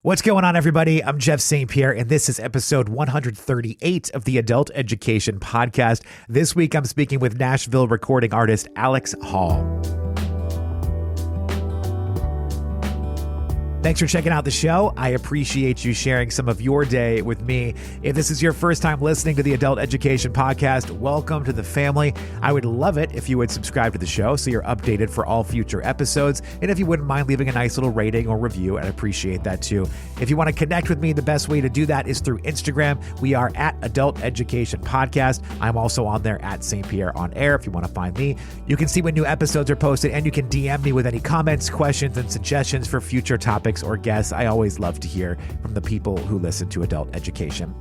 What's going on, everybody? I'm Jeff St. Pierre, and this is episode 138 of the Adult Education Podcast. This week, I'm speaking with Nashville recording artist Alex Hall. Thanks for checking out the show. I appreciate you sharing some of your day with me. If this is your first time listening to the Adult Education Podcast, welcome to the family. I would love it if you would subscribe to the show so you're updated for all future episodes. And if you wouldn't mind leaving a nice little rating or review, I'd appreciate that too. If you want to connect with me, the best way to do that is through Instagram. We are at Adult Education Podcast. I'm also on there at St. Pierre on Air if you want to find me. You can see when new episodes are posted, and you can DM me with any comments, questions, and suggestions for future topics or guests. I always love to hear from the people who listen to Adult Education.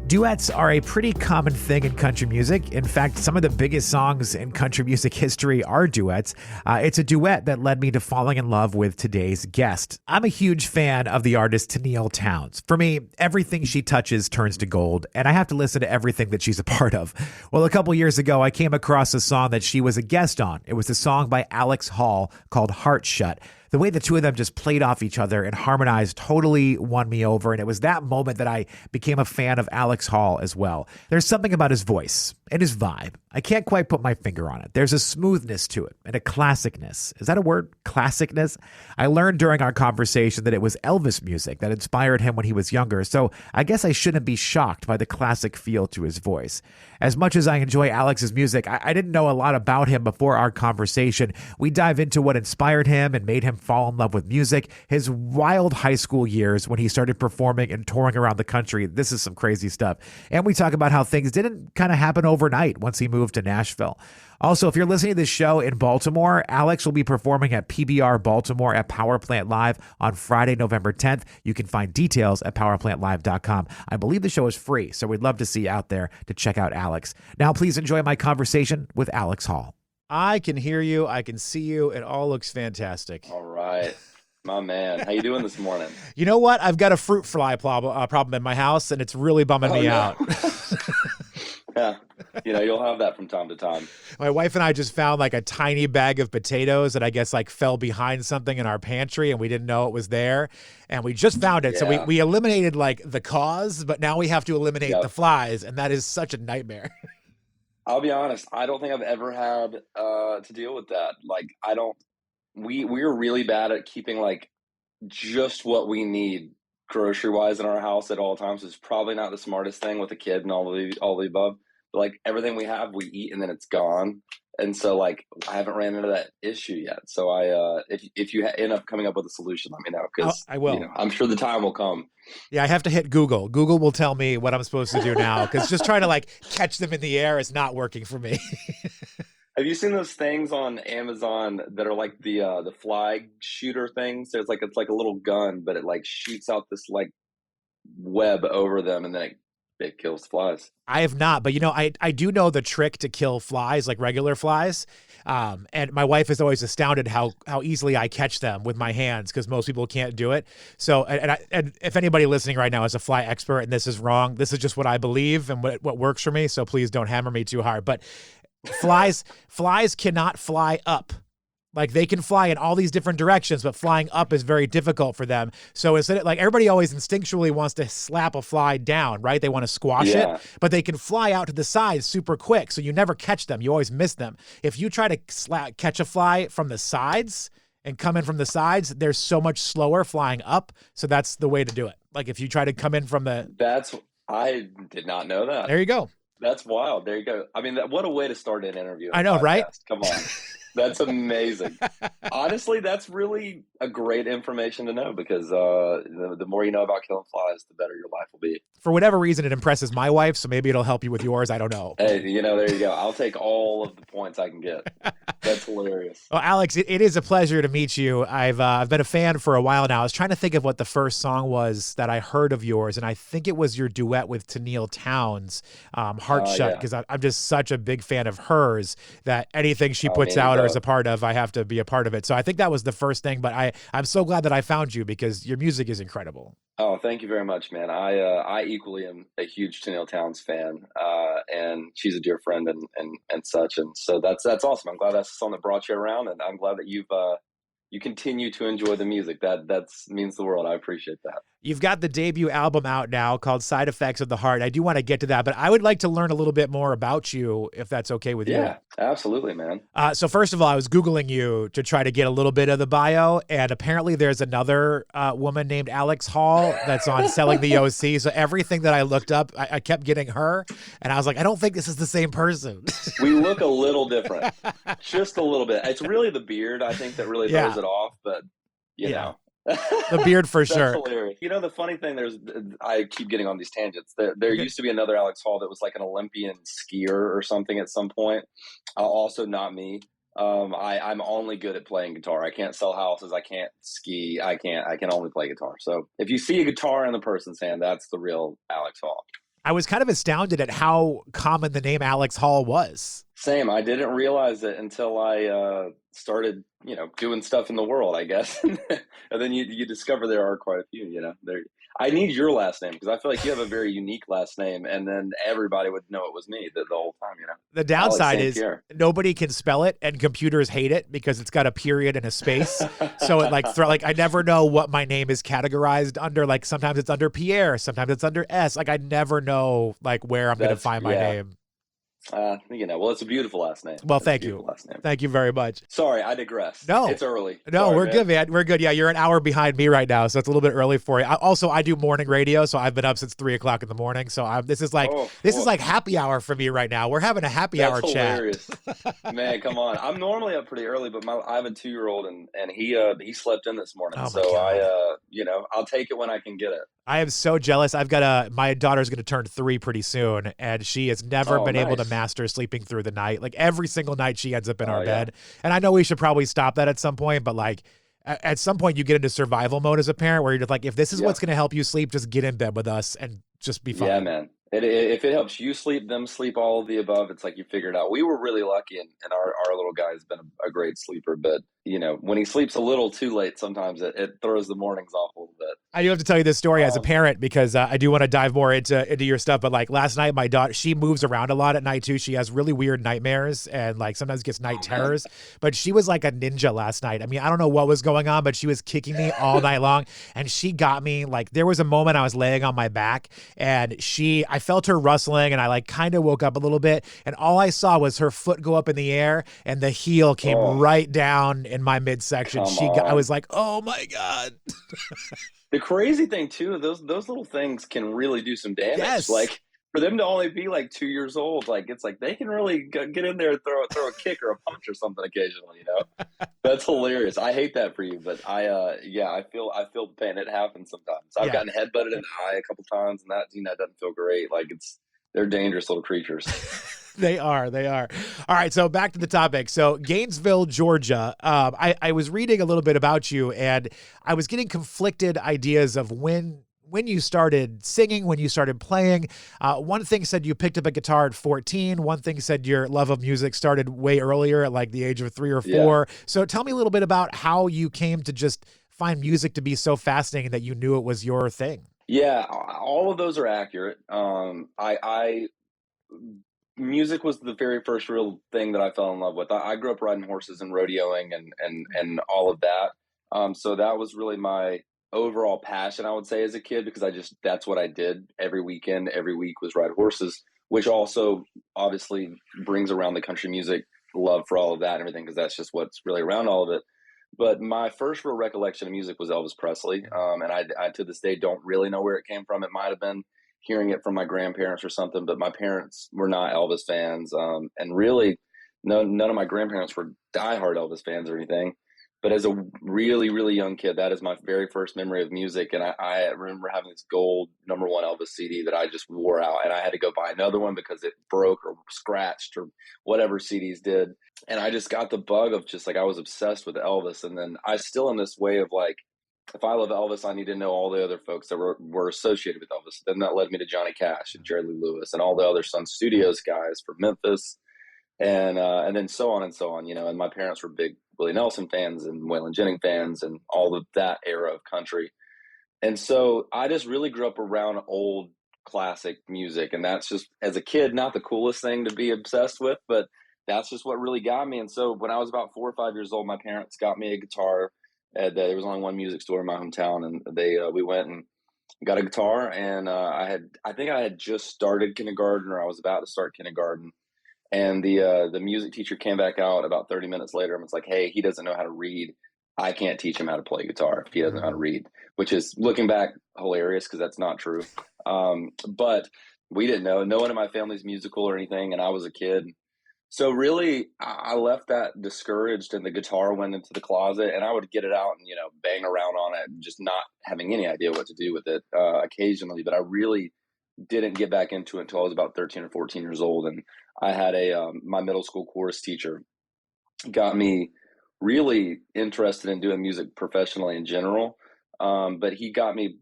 Duets are a pretty common thing in country music. In fact, some of the biggest songs in country music history are duets. It's a duet that led me to falling in love with today's guest. I'm a huge fan of the artist Tenille Townes. For me, everything she touches turns to gold, and I have to listen to everything that she's a part of. Well, a couple years ago, I came across a song that she was a guest on. It was a song by Alex Hall called Heart Shut. The way the two of them just played off each other and harmonized totally won me over. And it was that moment that I became a fan of Alex Hall as well. There's something about his voice and his vibe. I can't quite put my finger on it. There's a smoothness to it and a classicness. Is that a word? Classicness? I learned during our conversation that it was Elvis music that inspired him when he was younger. So I guess I shouldn't be shocked by the classic feel to his voice. As much as I enjoy Alex's music, I didn't know a lot about him before our conversation. We dive into what inspired him and made him fall in love with music, his wild high school years when he started performing and touring around the country. This is some crazy stuff. And we talk about how things didn't kind of happen overnight once he moved to Nashville. Also, if you're listening to this show in Baltimore, Alex will be performing at PBR Baltimore at Power Plant Live on Friday, November 10th. You can find details at powerplantlive.com. I believe the show is free, so we'd love to see you out there to check out Alex. Now, please enjoy my conversation with Alex Hall. I can hear you. I can see you. It all looks fantastic. All right. My man. How you doing this morning? You know what? I've got a fruit fly problem in my house, and it's really bumming me out. Yeah. You'll have that from time to time. My wife and I just found like a tiny bag of potatoes that I guess like fell behind something in our pantry, and we didn't know it was there. And we just found it. Yeah. So we eliminated like the cause, but now we have to eliminate the flies. And that is such a nightmare. I'll be honest. I don't think I've ever had to deal with that. Like, we're really bad at keeping like just what we need grocery wise in our house at all times. It's probably not the smartest thing with a kid and all the above. But like everything we have, we eat and then it's gone. And so like I haven't ran into that issue yet. So if you end up coming up with a solution, let me know, because I will. I'm sure the time will come. Yeah, I have to hit Google. Google will tell me what I'm supposed to do now, because just trying to like catch them in the air is not working for me. Have you seen those things on Amazon that are like the fly shooter things? So it's like a little gun, but it like shoots out this like web over them, and then it kills flies. I have not, but I do know the trick to kill flies, like regular flies. And my wife is always astounded how easily I catch them with my hands, because most people can't do it. So, and if anybody listening right now is a fly expert and this is wrong, this is just what I believe and what works for me. So please don't hammer me too hard. But flies cannot fly up. Like, they can fly in all these different directions, but flying up is very difficult for them. So instead of, like, everybody always instinctually wants to slap a fly down, right? They want to squash it, but they can fly out to the sides super quick. So you never catch them. You always miss them. If you try to catch a fly from the sides and come in from the sides, they're so much slower flying up. So that's the way to do it. Like, if you try to come in from I did not know that. There you go. That's wild. There you go. I mean, what a way to start an interview. I know, right? Come on. That's amazing. Honestly, that's really a great information to know, because the more you know about killing flies, the better your life will be. For whatever reason, it impresses my wife, so maybe it'll help you with yours. I don't know. Hey, there you go. I'll take all of the points I can get. That's hilarious. Well, Alex, it is a pleasure to meet you. I've been a fan for a while now. I was trying to think of what the first song was that I heard of yours, and I think it was your duet with Tenille Townes, Heart Shut, because I'm just such a big fan of hers that anything she puts out or is a part of, I have to be a part of it. So I think that was the first thing, but I'm so glad that I found you, because your music is incredible. Oh, thank you very much, man. I equally am a huge Tenille Townes fan, and she's a dear friend and such. And so that's awesome. I'm glad that's the song that brought you around, and I'm glad that you've you continue to enjoy the music. That's means the world. I appreciate that. You've got the debut album out now called Side Effects of the Heart. I do want to get to that, but I would like to learn a little bit more about you, if that's okay with you. Yeah, absolutely, man. So first of all, I was Googling you to try to get a little bit of the bio, and apparently there's another woman named Alex Hall that's on Selling the OC. So everything that I looked up, I kept getting her, and I was like, I don't think this is the same person. We look a little different, just a little bit. It's really the beard, I think, that really throws it off, but you know. The beard for sure. That's hilarious. You know, the funny thing, I keep getting on these tangents. There used to be another Alex Hall that was like an Olympian skier or something at some point. Also not me. I'm only good at playing guitar. I can't sell houses. I can't ski. I can only play guitar. So if you see a guitar in the person's hand, that's the real Alex Hall. I was kind of astounded at how common the name Alex Hall was. Same. I didn't realize it until I started, doing stuff in the world, I guess. And then you discover there are quite a few, I need your last name because I feel like you have a very unique last name, and then everybody would know it was me the whole time, The downside is nobody can spell it, and computers hate it because it's got a period and a space. So it I never know what my name is categorized under. Like sometimes it's under Pierre, sometimes it's under S. Like I never know where I'm going to find my name. Well, it's a beautiful last name. Well, thank you. Last name. Thank you very much. Sorry, I digress. No, it's early. No, Sorry, we're good, man. We're good. Yeah, you're an hour behind me right now, so it's a little bit early for you. I do morning radio, so I've been up since 3:00 in the morning. So this is like happy hour for me right now. We're having a happy hour hilarious. chat. Man, come on. I'm normally up pretty early, but I have a 2-year-old, and he slept in this morning. I'll take it when I can get it. I am so jealous. My daughter's going to turn 3 pretty soon, and she has never been able to master sleeping through the night. Like every single night she ends up in our bed. And I know we should probably stop that at some point, but at some point you get into survival mode as a parent where you're just like, if this is what's going to help you sleep, just get in bed with us and just be fine. Yeah, man. If it helps you sleep, them sleep, all of the above, it's like you figure it out. We were really lucky, and our little guy has been a great sleeper. But, when he sleeps a little too late, sometimes it throws the mornings off a little bit. I do have to tell you this story as a parent because I do want to dive more into your stuff. But last night, my daughter, she moves around a lot at night too. She has really weird nightmares and sometimes gets night terrors. But she was like a ninja last night. I mean, I don't know what was going on, but she was kicking me all night long. And she got me there was a moment I was laying on my back and I felt her rustling and I kind of woke up a little bit. And all I saw was her foot go up in the air and the heel came right down in my midsection. I was like, oh my God. The crazy thing too, those little things can really do some damage. Yes. For them to only be 2 years old, it's they can really get in there and throw a kick or a punch or something occasionally. That's hilarious. I hate that for you, but I feel the pain. It happens sometimes. I've gotten headbutted in the eye a couple times, and that doesn't feel great. They're dangerous little creatures. They are. All right, so back to the topic. So Gainesville, Georgia. I was reading a little bit about you, and I was getting conflicted ideas of when you started singing, when you started playing. One thing said you picked up a guitar at 14. One thing said your love of music started way earlier at the age of 3 or 4. Yeah. So tell me a little bit about how you came to just find music to be so fascinating that you knew it was your thing. Yeah, all of those are accurate. Music was the very first real thing that I fell in love with. I grew up riding horses and rodeoing and all of that. So that was really my overall passion, I would say, as a kid, because that's what I did every weekend, every week was ride horses, which also obviously brings around the country music love for all of that and everything, because that's just what's really around all of it. But my first real recollection of music was Elvis Presley. And I to this day don't really know where it came from. It might have been hearing it from my grandparents or something, but my parents were not Elvis fans. And really, none of my grandparents were diehard Elvis fans or anything. But as a really, really young kid, that is my very first memory of music. And I remember having this gold #1 Elvis CD that I just wore out. And I had to go buy another one because it broke or scratched or whatever CDs did. And I just got the bug of just I was obsessed with Elvis. And then I still in this way of if I love Elvis, I need to know all the other folks that were associated with Elvis. Then that led me to Johnny Cash and Jerry Lee Lewis and all the other Sun Studios guys from Memphis. And then so on and so on, and my parents were big Willie Nelson fans and Waylon Jennings fans and all of that era of country. And so I just really grew up around old classic music. And that's just, as a kid, not the coolest thing to be obsessed with, but that's just what really got me. And so when I was about 4 or 5 years old, my parents got me a guitar. There was only one music store in my hometown, and we went and got a guitar. And I think I had just started kindergarten, or I was about to start kindergarten. And the music teacher came back out about 30 minutes later and was like, "Hey, he doesn't know how to read. I can't teach him how to play guitar if he doesn't know how to read," which is, looking back, hilarious because that's not true. But we didn't know. No one in my family's musical or anything, and I was a kid. So really, I left that discouraged, and the guitar went into the closet, and I would get it out and bang around on it, just not having any idea what to do with it occasionally. But I really didn't get back into it until I was about 13 or 14 years old, and I had my middle school chorus teacher got me really interested in doing music professionally in general. But he got me,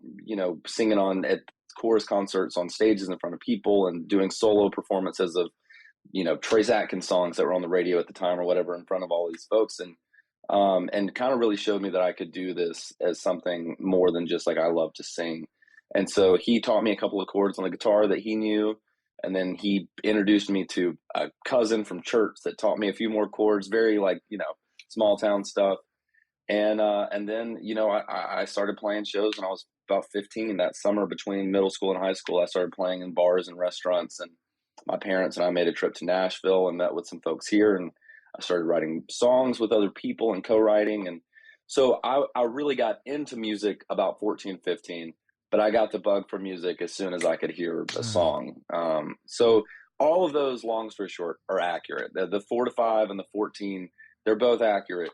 singing on at chorus concerts on stages in front of people and doing solo performances of, Trace Atkins songs that were on the radio at the time or whatever in front of all these folks. And kind of really showed me that I could do this as something more than just like I love to sing. And so he taught me a couple of chords on the guitar that he knew. And then he introduced me to a cousin from church that taught me a few more chords, very like, small town stuff. And then, I started playing shows when I was about 15. That summer between middle school and high school, I started playing in bars and restaurants. And my parents and I made a trip to Nashville and met with some folks here. And I started writing songs with other people and co-writing. And so I really got into music about 14, 15, but I got the bug for music as soon as I could hear a song. So all of those, long story short, are accurate. The 4 to 5 and the 14, they're both accurate.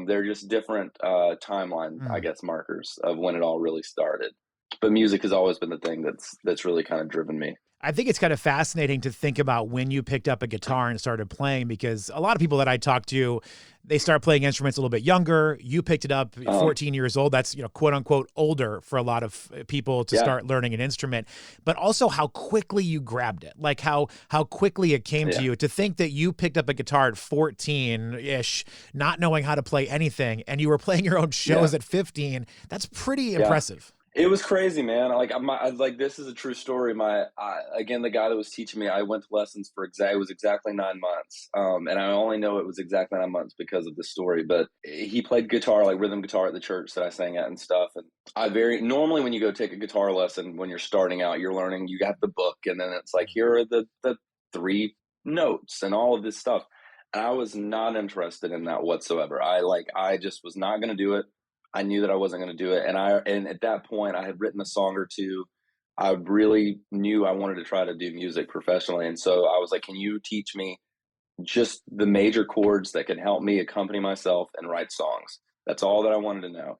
They're just different timeline, I guess, markers of when it all really started. But music has always been the thing that's really kind of driven me. I think it's kind of fascinating to think about when you picked up a guitar and started playing, because a lot of people that I talk to, they start playing instruments a little bit younger. You picked it up 14 years old. That's, quote unquote, older for a lot of people to start learning an instrument, but also how quickly you grabbed it, like how quickly it came to you. To think that you picked up a guitar at 14-ish, not knowing how to play anything, and you were playing your own shows at 15. That's pretty impressive. It was crazy, man. Like this is a true story. Again, the guy that was teaching me, I went to lessons for it was exactly 9 months. And I only know it was exactly 9 months because of the story, but he played guitar, like rhythm guitar at the church that I sang at and stuff. And normally when you go take a guitar lesson, when you're starting out, you're learning, you got the book, and then it's like, here are the 3 notes and all of this stuff. And I was not interested in that whatsoever. I just was not going to do it. I knew that I wasn't going to do it. And at that point I had written a song or two. I really knew I wanted to try to do music professionally. And so I was like, can you teach me just the major chords that can help me accompany myself and write songs? That's all that I wanted to know.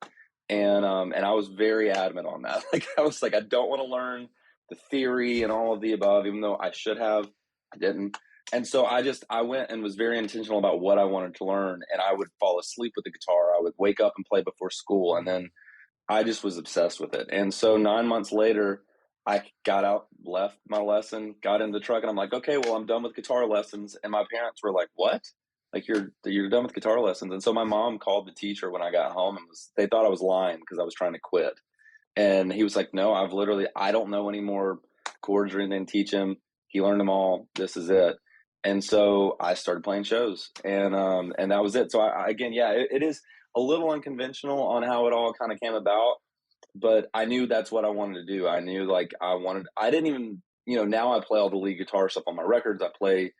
And I was very adamant on that. Like, I was like, I don't want to learn the theory and all of the above, even though I should have. I didn't. And so I went and was very intentional about what I wanted to learn. And I would fall asleep with the guitar. I would wake up and play before school. And then I just was obsessed with it. And so 9 months later, I got out, left my lesson, got in the truck, and I'm like, okay, well, I'm done with guitar lessons. And my parents were like, what? Like, you're done with guitar lessons? And so my mom called the teacher when I got home, and they thought I was lying because I was trying to quit. And he was like, no, I don't know any more chords or anything to teach him. He learned them all. This is it. And so I started playing shows, and that was it. So it is a little unconventional on how it all kind of came about, but I knew that's what I wanted to do. I knew I didn't even, now I play all the lead guitar stuff on my records. I play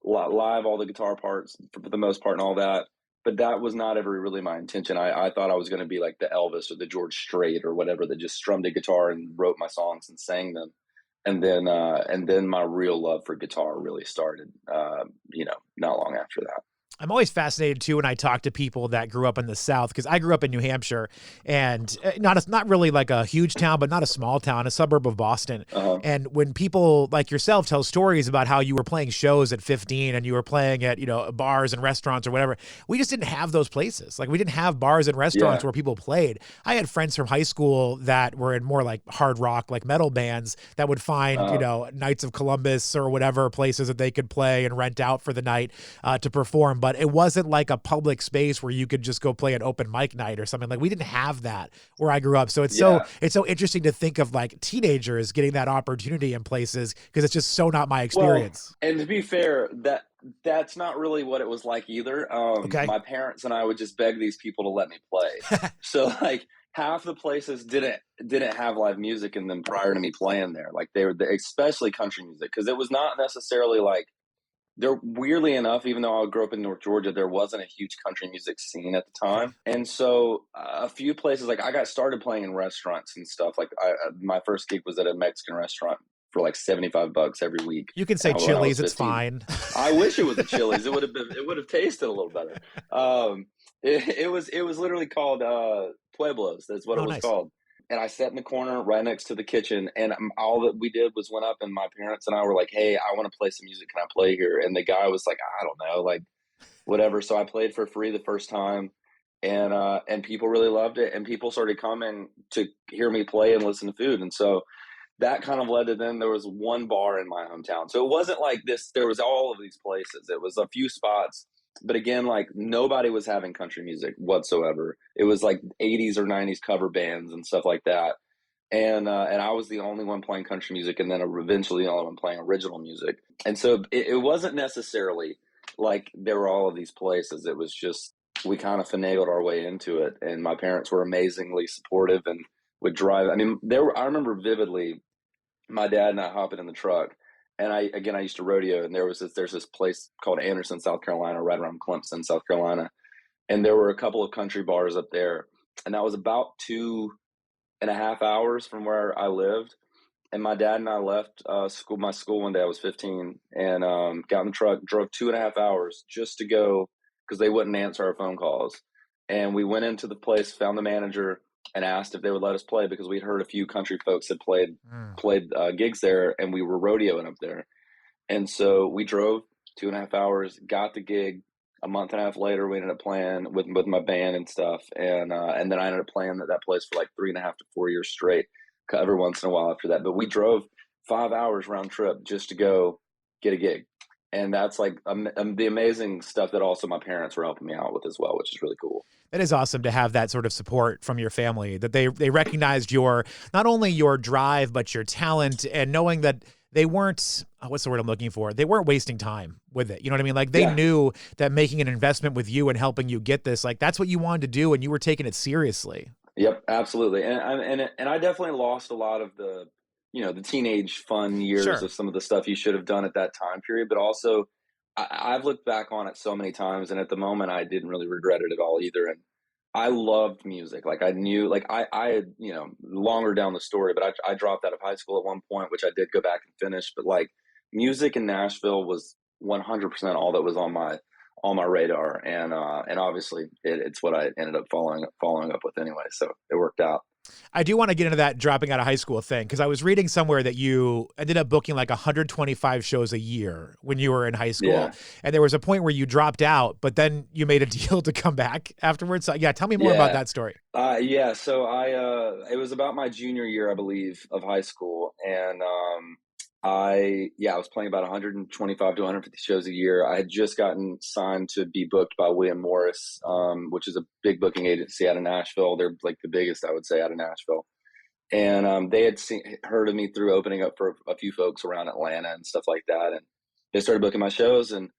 live all the guitar parts for the most part and all that, but that was not ever really my intention. I thought I was going to be like the Elvis or the George Strait or whatever that just strummed a guitar and wrote my songs and sang them. And then my real love for guitar really started, not long after that. I'm always fascinated too when I talk to people that grew up in the South, because I grew up in New Hampshire, and not really like a huge town, but not a small town, a suburb of Boston. And when people like yourself tell stories about how you were playing shows at 15 and you were playing at, bars and restaurants or whatever, we just didn't have those places. Like, we didn't have bars and restaurants where people played. I had friends from high school that were in more like hard rock, like metal bands that would find, Knights of Columbus or whatever places that they could play and rent out for the night to perform. But it wasn't like a public space where you could just go play an open mic night or something. Like, we didn't have that where I grew up. So it's so interesting to think of like teenagers getting that opportunity in places, because it's just so not my experience. Well, and to be fair, That's not really what it was like either. Okay. My parents and I would just beg these people to let me play. So like half the places didn't have live music in them prior to me playing there. Like they were, especially country music, because it was not necessarily like there. Weirdly enough, even though I grew up in North Georgia, there wasn't a huge country music scene at the Okay. time, and so a few places like I got started playing in restaurants and stuff. Like my first gig was at a Mexican restaurant for like $75 every week, You can and say when I was Chili's, it's 15. fine. I wish it was a Chili's. It would have tasted a little better. It was literally called Pueblos. That's what it Oh, was nice. called. And I sat in the corner right next to the kitchen, and all that we did was went up, and my parents and I were like, "Hey, I want to play some music. Can I play here?" And the guy was like, "I don't know, like whatever." So I played for free the first time, and people really loved it, and people started coming to hear me play and listen to food, and so that kind of led to then there was one bar in my hometown. So it wasn't like this, there was all of these places. It was a few spots. But again, like nobody was having country music whatsoever. It was like 80s or 90s cover bands and stuff like that. And I was the only one playing country music, and then eventually the only one playing original music. And so it wasn't necessarily like there were all of these places. It was just we kind of finagled our way into it, and my parents were amazingly supportive and would drive. I mean, I remember vividly my dad and I hopping in the truck. And I used to rodeo, and there's this place called Anderson, South Carolina, right around Clemson, South Carolina. And there were a couple of country bars up there. And that was about 2.5 hours from where I lived. And my dad and I left my school one day. I was 15, and got in the truck, drove 2.5 hours just to go because they wouldn't answer our phone calls. And we went into the place, found the manager, and asked if they would let us play because we'd heard a few country folks had Mm. played gigs there, and we were rodeoing up there. And so we drove 2.5 hours, got the gig. A month and a half later, we ended up playing with my band and stuff, and then I ended up playing at that place for like 3.5 to 4 years straight, every once in a while after that. But we drove 5 hours round trip just to go get a gig, and that's like the amazing stuff that also my parents were helping me out with as well, which is really cool. It is awesome to have that sort of support from your family, that they recognized your, not only your drive, but your talent, and knowing that they weren't, what's the word I'm looking for? They weren't wasting time with it. You know what I mean? Like they Yeah. knew that making an investment with you and helping you get this, like that's what you wanted to do, and you were taking it seriously. Yep, absolutely. And I definitely lost a lot of the teenage fun years Sure. of some of the stuff you should have done at that time period. But also, I've looked back on it so many times, and at the moment, I didn't really regret it at all either. And I loved music. Like I knew, like I had, longer down the story, but I dropped out of high school at one point, which I did go back and finish. But like music in Nashville was 100% all that was on my radar, and obviously it's what I ended up following up with anyway. So it worked out. I do want to get into that dropping out of high school thing, because I was reading somewhere that you ended up booking like 125 shows a year when you were in high school. Yeah, And there was a point where you dropped out, but then you made a deal to come back afterwards. So, yeah, tell me more about yeah, that story. yeah. So it was about my junior year, I believe, of high school, and I was playing about 125 to 150 shows a year. I had just gotten signed to be booked by William Morris, which is a big booking agency out of Nashville. They're like the biggest, I would say, out of Nashville. And they had heard of me through opening up for a few folks around Atlanta and stuff like that, and they started booking my shows. And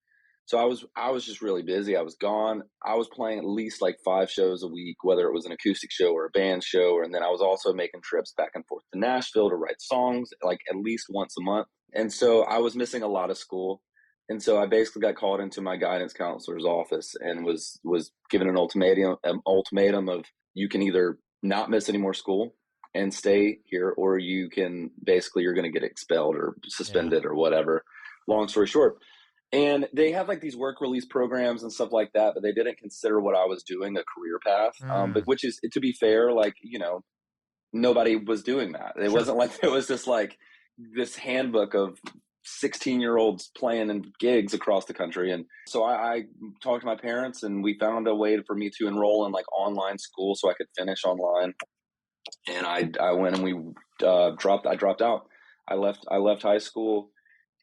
so I was just really busy. I was gone. I was playing at least like 5 shows a week, whether it was an acoustic show or a band show. And then I was also making trips back and forth to Nashville to write songs, like at least once a month. And so I was missing a lot of school. And so I basically got called into my guidance counselor's office and was given an ultimatum of you can either not miss any more school and stay here, or you're going to get expelled or Yeah. suspended or whatever. Long story short, and they have like these work release programs and stuff like that, but they didn't consider what I was doing a career path. But Mm, which is, to be fair, like, nobody was doing that. It sure. wasn't like there was this handbook of 16-year-olds playing in gigs across the country. And so I talked to my parents, and we found a way for me to enroll in like online school so I could finish online. And I went and we I dropped out. I left high school,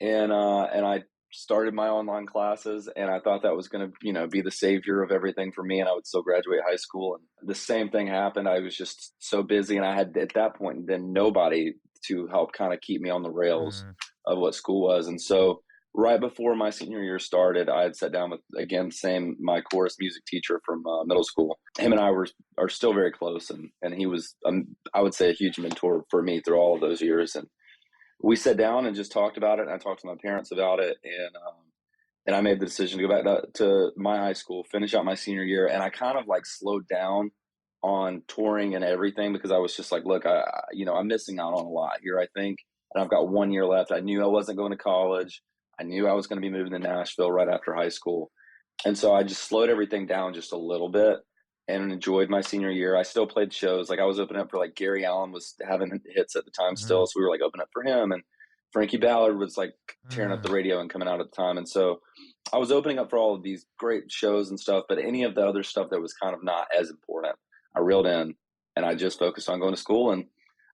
and I started my online classes, and I thought that was going to be the savior of everything for me, and I would still graduate high school. And the same thing happened. I was just so busy, and I had at that point then nobody to help kind of keep me on the rails Mm. of what school was. And so right before my senior year started, I had sat down with, again, my chorus music teacher from middle school. Him and I are still very close, and he was, I would say, a huge mentor for me through all of those years. And we sat down and just talked about it. And I talked to my parents about it, and I made the decision to go back to my high school, finish out my senior year, and I kind of like slowed down on touring and everything because I was just like, look, I'm missing out on a lot here, I think, and I've got 1 year left. I knew I wasn't going to college. I knew I was going to be moving to Nashville right after high school, and so I just slowed everything down just a little bit and enjoyed my senior year. I still played shows. Like I was opening up for like Gary Allen was having hits at the time Mm-hmm. still, so we were like opening up for him, and Frankie Ballard was like tearing up Mm. the radio and coming out at the time, and so I was opening up for all of these great shows and stuff, but any of the other stuff that was kind of not as important, I reeled in and I just focused on going to school. And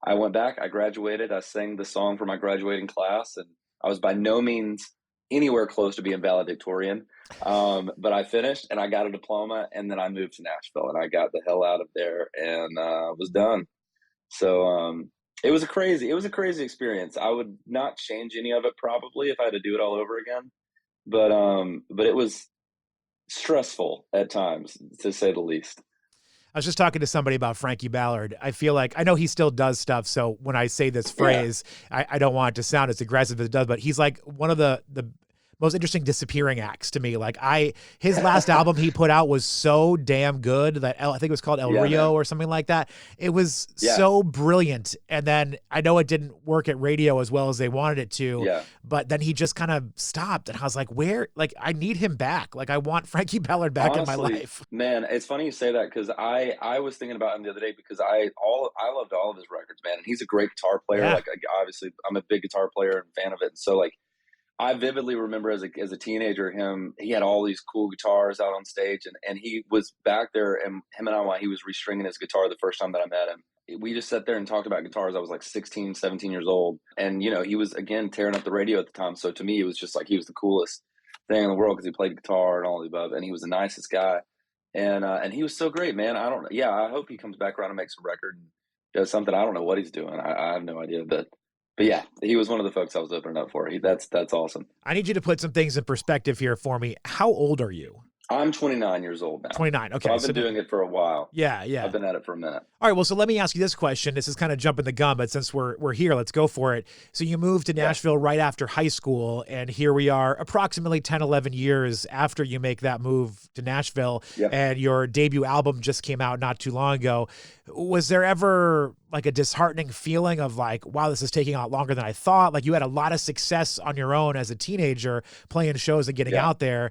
I went back, I graduated, I sang the song for my graduating class, and I was by no means anywhere close to being valedictorian. But I finished and I got a diploma, and then I moved to Nashville and I got the hell out of there and was done. So it was a crazy experience. I would not change any of it probably if I had to do it all over again, but it was stressful at times, to say the least. I was just talking to somebody about Frankie Ballard. I feel like I know he still does stuff. So when I say this Yeah. phrase, I don't want it to sound as aggressive as it does, but he's like one of the most interesting disappearing acts to me. Like his last album he put out was so damn good that I think it was called El Yeah, Rio man. or something like that. It was Yeah. so brilliant. And then I know it didn't work at radio as well as they wanted it to, Yeah. but then he just kind of stopped. And I was like, like, I need him back. Like, I want Frankie Ballard back in my Honestly, life. man, it's funny you say that because I was thinking about him the other day because I loved all of his records, man. And he's a great guitar player. Yeah. Like obviously, I'm a big guitar player and fan of it. And so like I vividly remember as a teenager him he had all these cool guitars out on stage, and he was back there, and him and I while he was restringing his guitar the first time that I met him. We just sat there and talked about guitars. I was like 16, 17 years old. And he was again tearing up the radio at the time. So to me it was just like he was the coolest thing in the world because he played guitar and all the above, and he was the nicest guy. And he was so great, man. I don't Yeah, I hope he comes back around and makes a record and does something. I don't know what he's doing. I have no idea, but yeah, he was one of the folks I was opening up for. That's awesome. I need you to put some things in perspective here for me. How old are you? I'm 29 years old now. 29. So Okay. I've been doing it for a while. Yeah, yeah. I've been at it for a minute. All right. Well, so let me ask you this question. This is kind of jumping the gun, but since we're here, let's go for it. So you moved to Yeah. Nashville right after high school, and here we are approximately 10, 11 years after you make that move to Nashville, Yeah. and your debut album just came out not too long ago. Was there ever like a disheartening feeling of like, wow, this is taking a lot longer than I thought? Like you had a lot of success on your own as a teenager playing shows and getting Yeah. out there,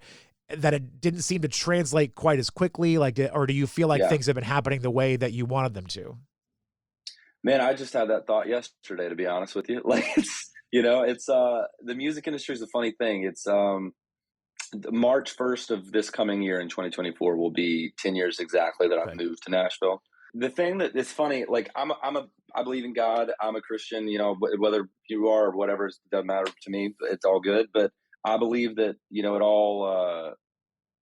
that it didn't seem to translate quite as quickly? Like, or do you feel like Yeah. things have been happening the way that you wanted them to? Man, I just had that thought yesterday, to be honest with you. Like it's the music industry is a funny thing. It's March 1st of this coming year in 2024 will be 10 years exactly that I've Okay. moved to Nashville. The thing that is funny, like I believe in God. I'm a Christian, whether you are or whatever, it doesn't matter to me. It's all good. But I believe that, it all,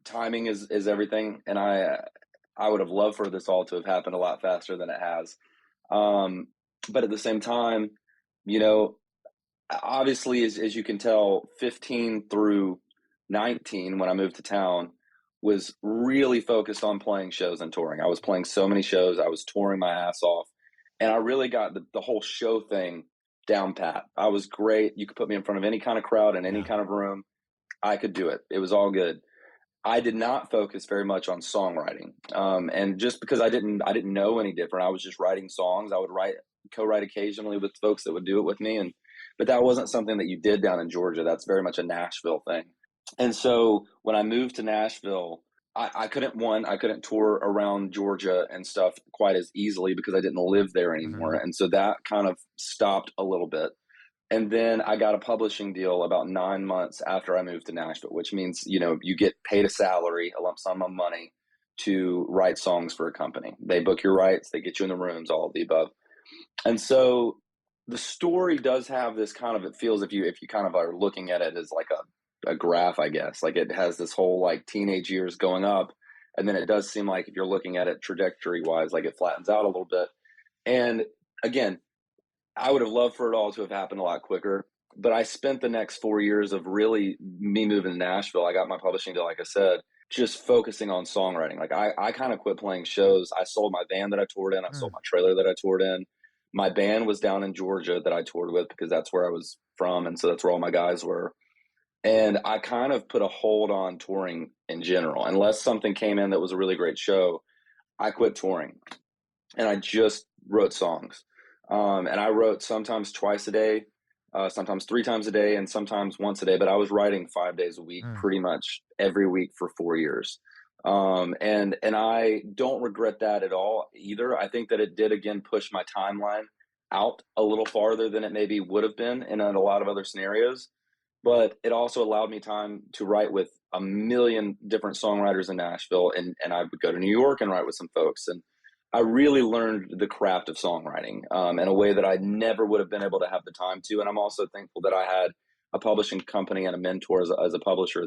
timing is everything. And I would have loved for this all to have happened a lot faster than it has. But at the same time, you know, obviously, as you can tell, 15 through 19, when I moved to town, was really focused on playing shows and touring. I was playing so many shows, I was touring my ass off, and I really got the whole show thing down pat. I was great. You could put me in front of any kind of crowd in any Yeah. kind of room. I could do it. It was all good. I did not focus very much on songwriting, and just because I didn't know any different, I was just writing songs. I would co-write occasionally with folks that would do it with me, and but that wasn't something that you did down in Georgia. That's very much a Nashville thing. And so when I moved to Nashville, I couldn't tour around Georgia and stuff quite as easily because I didn't live there anymore, and so that kind of stopped a little bit. And then I got a publishing deal about 9 months after I moved to Nashville, which means, you get paid a salary, a lump sum of money to write songs for a company. They book your rights, they get you in the rooms, all of the above. And so the story does have this kind of, it feels if you kind of are looking at it as like a graph, I guess, like it has this whole like teenage years going up. And then it does seem like if you're looking at it trajectory wise, like it flattens out a little bit. And again, I would have loved for it all to have happened a lot quicker. But I spent the next 4 years of really me moving to Nashville. I got my publishing deal, like I said, just focusing on songwriting. Like I kind of quit playing shows. I sold my van that I toured in. I sold my trailer that I toured in. My band was down in Georgia that I toured with because that's where I was from. And so that's where all my guys were. And I kind of put a hold on touring in general. Unless something came in that was a really great show, I quit touring and I just wrote songs. And I wrote sometimes twice a day, sometimes 3 times a day, and sometimes once a day. But I was writing 5 days a week, pretty much every week for 4 years. And I don't regret that at all either. I think that it did again push my timeline out a little farther than it maybe would have been in a lot of other scenarios. But it also allowed me time to write with a million different songwriters in Nashville, and I would go to New York and write with some folks. And I really learned the craft of songwriting in a way that I never would have been able to have the time to. And I'm also thankful that I had a publishing company and a mentor as a publisher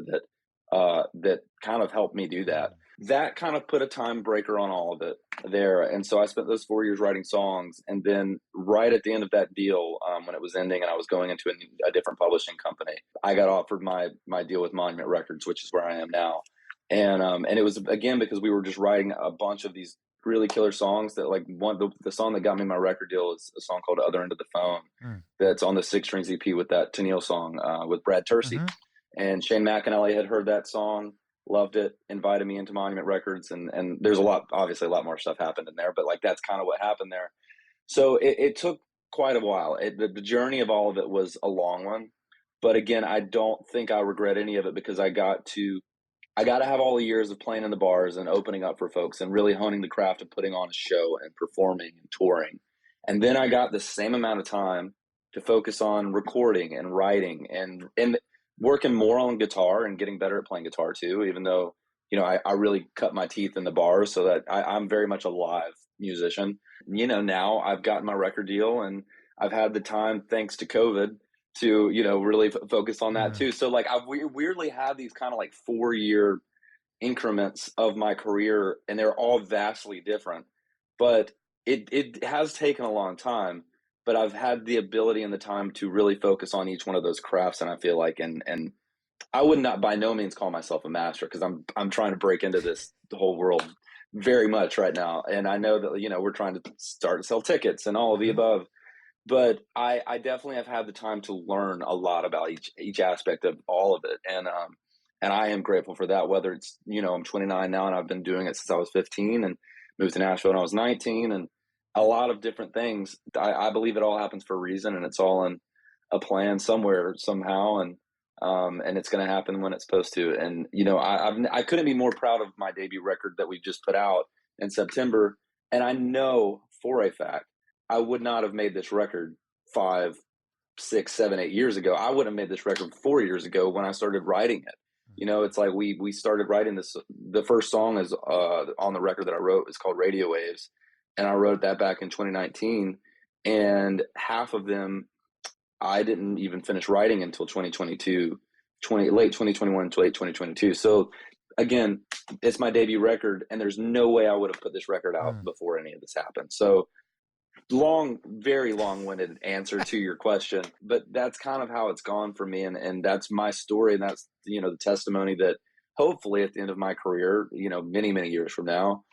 that kind of helped me do that. That kind of put a time breaker on all of it there. And so I spent those 4 years writing songs. And then right at the end of that deal, when it was ending and I was going into a different publishing company, I got offered my deal with Monument Records, which is where I am now. And it was, again, because we were just writing a bunch of these really killer songs that, like, the song that got me my record deal is a song called Other End of the Phone. That's on the Six Strings EP with that Tennille song with Brad Tersey. And Shane McAnally had heard that song, loved it, invited me into Monument Records. And there's obviously a lot more stuff happened in there, but like, that's kind of what happened there. So it took quite a while. The journey of all of it was a long one, but again, I don't think I regret any of it because I got to have all the years of playing in the bars and opening up for folks and really honing the craft of putting on a show and performing and touring. And then I got the same amount of time to focus on recording and writing and working more on guitar and getting better at playing guitar too, even though, I really cut my teeth in the bars so that I'm very much a live musician. Now I've gotten my record deal and I've had the time, thanks to COVID, to, really focus on that too. So like I've weirdly had these kind of like 4-year increments of my career and they're all vastly different, but it has taken a long time. But I've had the ability and the time to really focus on each one of those crafts. And I feel like, and I would not by no means call myself a master because I'm trying to break into this whole world very much right now. And I know that, we're trying to start to sell tickets and all of the above, but I definitely have had the time to learn a lot about each aspect of all of it. And I am grateful for that, whether it's, I'm 29 now and I've been doing it since I was 15 and moved to Nashville when I was 19 and a lot of different things. I believe it all happens for a reason and it's all in a plan somewhere, somehow. And it's going to happen when it's supposed to. And, I couldn't be more proud of my debut record that we just put out in September. And I know for a fact, I would not have made this record 5, 6, 7, 8 years ago. I would have made this record 4 years ago when I started writing it. It's like we started writing this. The first song is on the record that I wrote is called Radio Waves. And I wrote that back in 2019. And half of them I didn't even finish writing until 2022, late 2021 to late 2022. So again, it's my debut record and there's no way I would have put this record out before any of this happened. So very long-winded answer to your question, but that's kind of how it's gone for me. And that's my story. And that's, the testimony that hopefully at the end of my career, many, many years from now,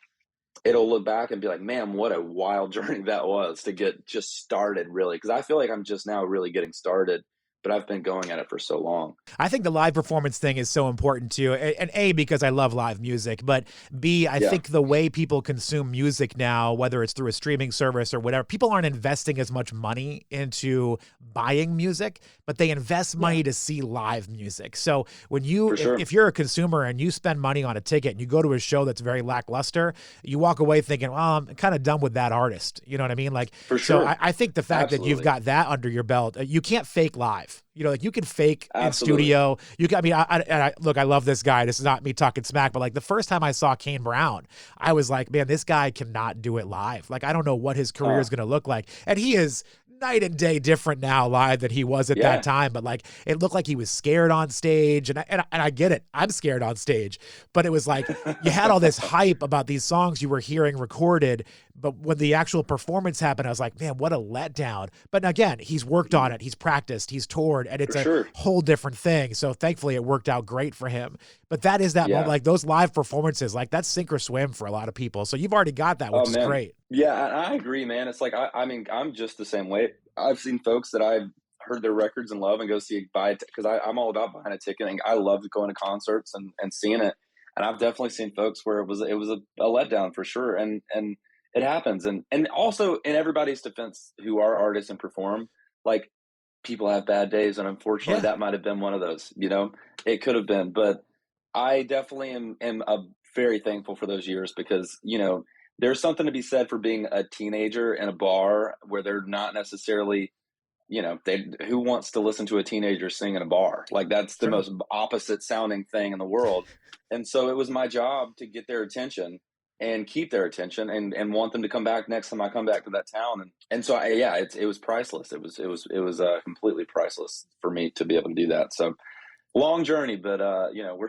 it'll look back and be like, man, what a wild journey that was to get just started, really. Because I feel like I'm just now really getting started, but I've been going at it for so long. I think the live performance thing is so important too. And A, because I love live music, but B, I think the way people consume music now, whether it's through a streaming service or whatever, people aren't investing as much money into buying music, but they invest money to see live music. So when if you're a consumer and you spend money on a ticket and you go to a show that's very lackluster, you walk away thinking, well, I'm kind of done with that artist. You know what I mean? Like, so I think the fact that you've got that under your belt, you can't fake live. Like you can fake in studio. Look, I love this guy. This is not me talking smack, but like the first time I saw Kane Brown, I was like, man, this guy cannot do it live. Like, I don't know what his career is going to look like. And he is night and day different now live than he was at Yeah. that time. But like, it looked like he was scared on stage, and I get it. I'm scared on stage, but it was like you had all this hype about these songs you were hearing recorded, but when the actual performance happened, I was like, man, what a letdown. But again, he's worked on it, he's practiced, he's toured, and it's a whole different thing. So thankfully, it worked out great for him. But that is that moment, like those live performances, like that's sink or swim for a lot of people. So you've already got that, which is great. Yeah, I agree, man. It's like I mean, I'm just the same way. I've seen folks that I've heard their records and love and go see because I'm all about buying a ticket, and I love going to concerts and seeing it. And I've definitely seen folks where it was a letdown for sure, and it happens. And also, in everybody's defense, who are artists and perform, like people have bad days, and unfortunately, that might have been one of those. You know, it could have been, but I definitely am very thankful for those years because there's something to be said for being a teenager in a bar where they're not necessarily, who wants to listen to a teenager sing in a bar? Like that's the most opposite sounding thing in the world. And so it was my job to get their attention and keep their attention and want them to come back next time I come back to that town. And so it was priceless. It was completely priceless for me to be able to do that. So long journey, but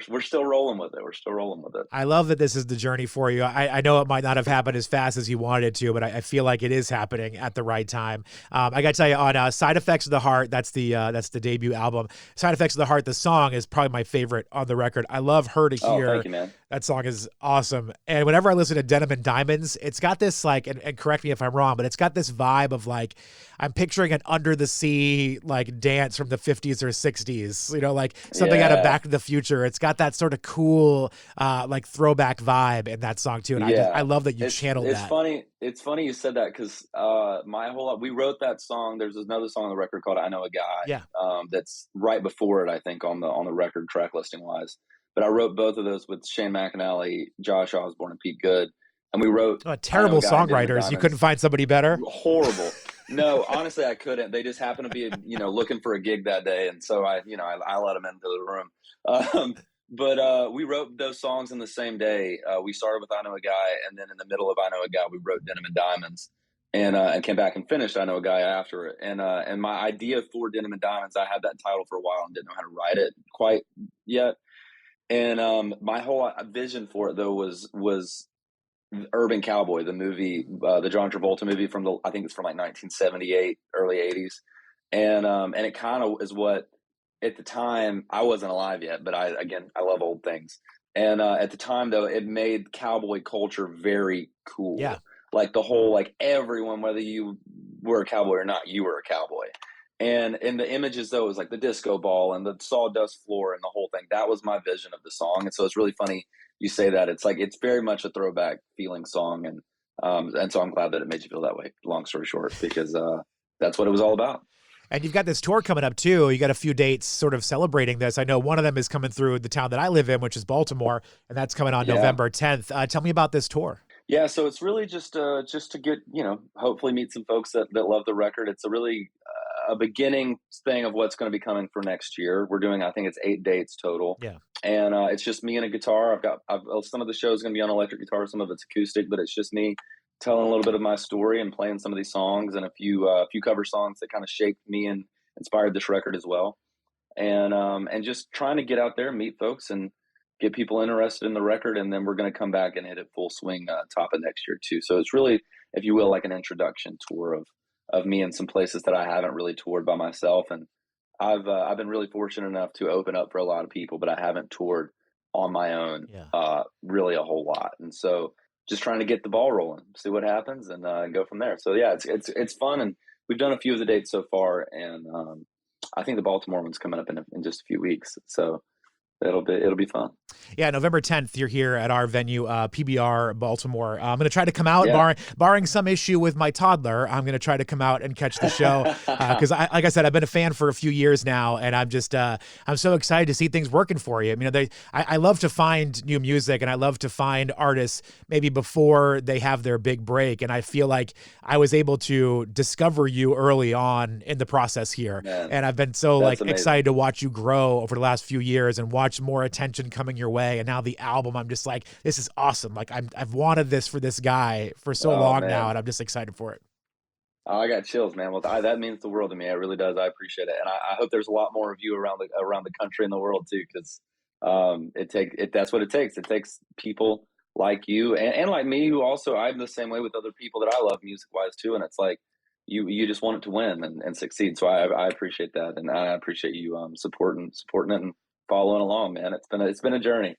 we're still rolling with it. We're still rolling with it. I love that this is the journey for you. I know it might not have happened as fast as you wanted it to, but I feel like it is happening at the right time. I got to tell you, on Side Effects of the Heart, that's the debut album. Side Effects of the Heart, the song is probably my favorite on the record. I love Her to Hear. Oh, thank you, man. That song is awesome. And whenever I listen to Denim and Diamonds, it's got this like, and correct me if I'm wrong, but it's got this vibe of like, I'm picturing an under the sea like dance from the 50s or 60s, like something out of Back to the Future. It's got that sort of cool like throwback vibe in that song too. And I love that you channeled that. It's funny you said that because we wrote that song. There's another song on the record called I Know a Guy. That's right before it, I think, on the record track listing wise. But I wrote both of those with Shane McAnally, Josh Osborne, and Pete Good. And we wrote terrible songwriters. You couldn't find somebody better? Horrible. No, honestly, I couldn't. They just happened to be, looking for a gig that day, and so I let them into the room. But we wrote those songs in the same day. We started with I Know a Guy, and then in the middle of I Know a Guy, we wrote Denim and Diamonds, and came back and finished I Know a Guy after it. And my idea for Denim and Diamonds, I had that title for a while and didn't know how to write it quite yet. And my whole vision for it though was Urban Cowboy, the movie, the John Travolta movie I think it's from like 1978, early 80s. And it kind of is what, at the time, I wasn't alive yet, but I love old things. And at the time though, it made cowboy culture very cool. Yeah. Like the whole, like everyone, whether you were a cowboy or not, you were a cowboy. And in the images though, it was like the disco ball and the sawdust floor and the whole thing. That was my vision of the song. And so it's really funny you say that. It's like, it's very much a throwback feeling song. And so I'm glad that it made you feel that way, long story short, because that's what it was all about. And you've got this tour coming up too. You got a few dates sort of celebrating this. I know one of them is coming through the town that I live in, which is Baltimore, and that's coming on November 10th. Tell me about this tour. Yeah, so it's really just to get, hopefully meet some folks that love the record. It's a really a beginning thing of what's going to be coming for next year. We're doing, I think it's 8 dates total. Yeah. And it's just me and a guitar. I've some of the shows going to be on electric guitar, some of it's acoustic, but it's just me telling a little bit of my story and playing some of these songs and a few cover songs that kind of shaped me and inspired this record as well. And just trying to get out there and meet folks and get people interested in the record. And then we're going to come back and hit it full swing top of next year too. So it's really, if you will, like an introduction tour of me in some places that I haven't really toured by myself. And I've been really fortunate enough to open up for a lot of people, but I haven't toured on my own really a whole lot. And so just trying to get the ball rolling, see what happens, and go from there. So yeah, it's fun, and we've done a few of the dates so far, and I think the Baltimore one's coming up in just a few weeks. So it'll be fun. Yeah, November 10th, you're here at our venue, PBR Baltimore. I'm going to try to come out, barring some issue with my toddler. I'm going to try to come out and catch the show because, like I said, I've been a fan for a few years now, and I'm just I'm so excited to see things working for you. I mean, I love to find new music, and I love to find artists maybe before they have their big break, and I feel like I was able to discover you early on in the process here, and I've been so excited to watch you grow over the last few years and watch more attention coming your way. And now the album, I'm just like, this is awesome. Like I've wanted this for this guy for so long now, and I'm just excited for it. Oh, I got chills, man. Well, that means the world to me. It really does. I appreciate it, and I hope there's a lot more of you around the country and the world too, because that's what it takes. It takes people like you and like me, who also I'm the same way with other people that I love music wise too. And it's like you just want it to win and succeed. So I appreciate that, and I appreciate you supporting it and following along, man. It's been a journey.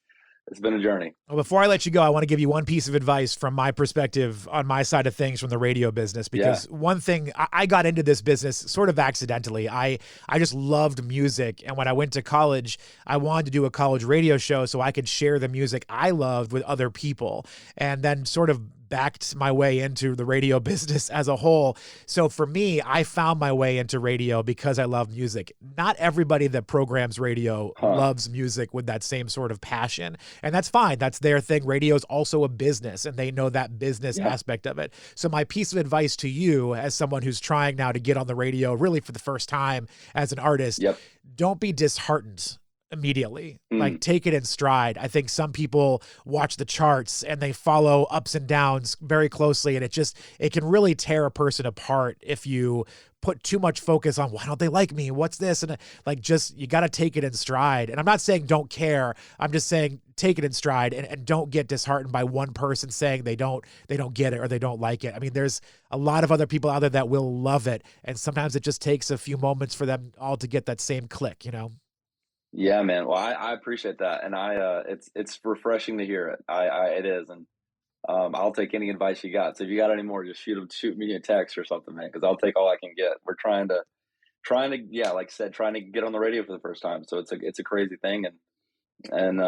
It's been a journey. Well, before I let you go, I want to give you one piece of advice from my perspective on my side of things from the radio business, because one thing, I got into this business sort of accidentally. I just loved music. And when I went to college, I wanted to do a college radio show so I could share the music I loved with other people, and then sort of backed my way into the radio business as a whole. So for me, I found my way into radio because I love music. Not everybody that programs radio loves music with that same sort of passion. And that's fine. That's their thing. Radio is also a business, and they know that business aspect of it. So my piece of advice to you, as someone who's trying now to get on the radio really for the first time as an artist, don't be disheartened immediately. Like, take it in stride. I think some people watch the charts and they follow ups and downs very closely, and it can really tear a person apart if you put too much focus on, why don't they like me? What's this? And you got to take it in stride. And I'm not saying don't care. I'm just saying take it in stride and don't get disheartened by one person saying they don't get it or they don't like it. I mean, there's a lot of other people out there that will love it. And sometimes it just takes a few moments for them all to get that same click, you know? Yeah, man. Well, I appreciate that, and it's refreshing to hear it. It is, and I'll take any advice you got. So if you got any more, just shoot me a text or something, man, because I'll take all I can get. We're trying to yeah, like I said, trying to get on the radio for the first time. So it's a crazy thing, and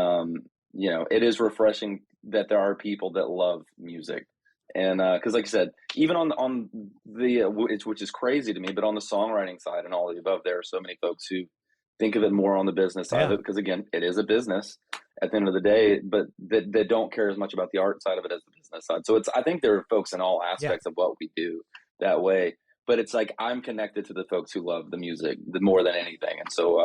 it is refreshing that there are people that love music, and because like I said, even on the which is crazy to me, but on the songwriting side and all of the above, there are so many folks who think of it more on the business side of it, because again, it is a business at the end of the day, but that don't care as much about the art side of it as the business side. So I think there are folks in all aspects of what we do that way, but it's like I'm connected to the folks who love the music more than anything. And so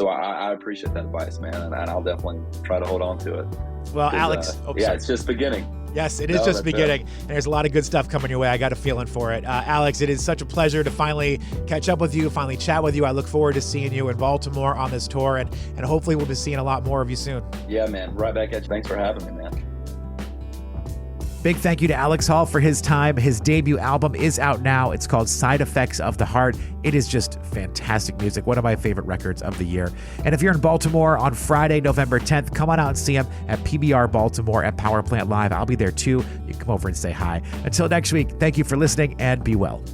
I appreciate that advice, man. And I'll definitely try to hold on to it. Well, Alex, it's just beginning. Yes, it is just beginning. And there's a lot of good stuff coming your way. I got a feeling for it. Alex, it is such a pleasure to finally catch up with you, finally chat with you. I look forward to seeing you in Baltimore on this tour, and hopefully we'll be seeing a lot more of you soon. Yeah, man. Right back at you. Thanks for having me, man. Big thank you to Alex Hall for his time. His debut album is out now. It's called Side Effects of the Heart. It is just fantastic music. One of my favorite records of the year. And if you're in Baltimore on Friday, November 10th, come on out and see him at PBR Baltimore at Power Plant Live. I'll be there too. You can come over and say hi. Until next week, thank you for listening and be well.